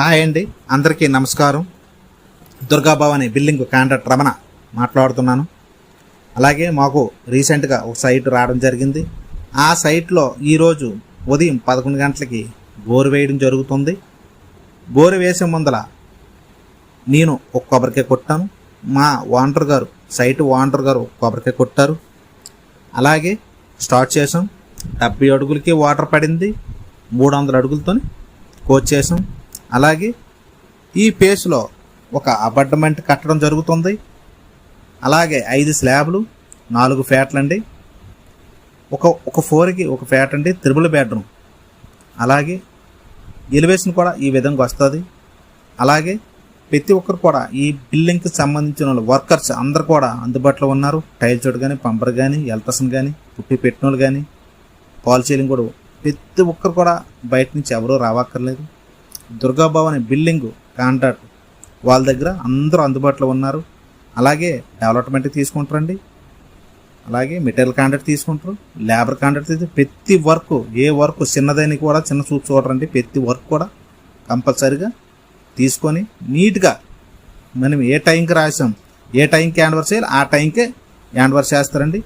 Hi అండి, అందరికీ నమస్కారం. దుర్గాభవాని బిల్డింగ్ కాంట్రాక్ట్ రమణ మాట్లాడుతున్నాను. అలాగే మాకు రీసెంట్గా ఒక సైట్ రావడం జరిగింది. ఆ సైట్లో ఈరోజు ఉదయం 11 గంటలకి బోరు వేయడం జరుగుతుంది. బోరు వేసే ముందల నేను ఒక కొబ్బరికాయ కొట్టాను. మా ఓనర్ గారు, సైట్ ఓనర్ గారు ఒక కొబ్బరికాయ కొట్టారు. అలాగే స్టార్ట్ చేసాం. 70 అడుగులకి వాటర్ పడింది. 300 అడుగులతో కోచ్ చేసాం. అలాగే ఈ పేస్లో ఒక అపార్ట్మెంట్ కట్టడం జరుగుతుంది. అలాగే 5 స్లాబ్లు, 4 ఫ్యాట్లు అండి. ఒక 4కి ఒక ఫ్యాట్ అండి, త్రిబుల్ బెడ్రూమ్. అలాగే ఎలివేషన్ కూడా ఈ విధంగా వస్తుంది. అలాగే ప్రతి ఒక్కరు కూడా ఈ బిల్డింగ్కి సంబంధించిన వర్కర్స్ అందరు కూడా అందుబాటులో ఉన్నారు. టైల్ చోటు కానీ, పంపర్ కానీ, ఎలక్ట్రిషన్ కానీ, పుట్టి పెట్టిన వాళ్ళు కానీ, పాల్ సీలింగ్ కూడా ప్రతి ఒక్కరు కూడా బయట నుంచి ఎవరూ రావక్కర్లేదు. దుర్గాభవాని బిల్డింగ్ కాంట్రాక్ట్ వాళ్ళ దగ్గర అందరూ అందుబాటులో ఉన్నారు. అలాగే డెవలప్మెంట్ తీసుకుంటారండి. అలాగే మెటీరియల్ కాంట్రాక్ట్ తీసుకుంటారు, లేబర్ కాంట్రాక్ట్ తీసుకుంటారు. ప్రతి వర్క్, ఏ వర్క్ చిన్నదని కూడా చిన్న చూపు చూడరండి. ప్రతి వర్క్ కూడా కంపల్సరీగా తీసుకొని నీట్గా మనం ఏ టైంకి రాసాం, ఏ టైంకి హ్యాండ్ ఓవర్ చేయాలి ఆ టైంకే హ్యాండ్ ఓవర్ చేస్తారండి.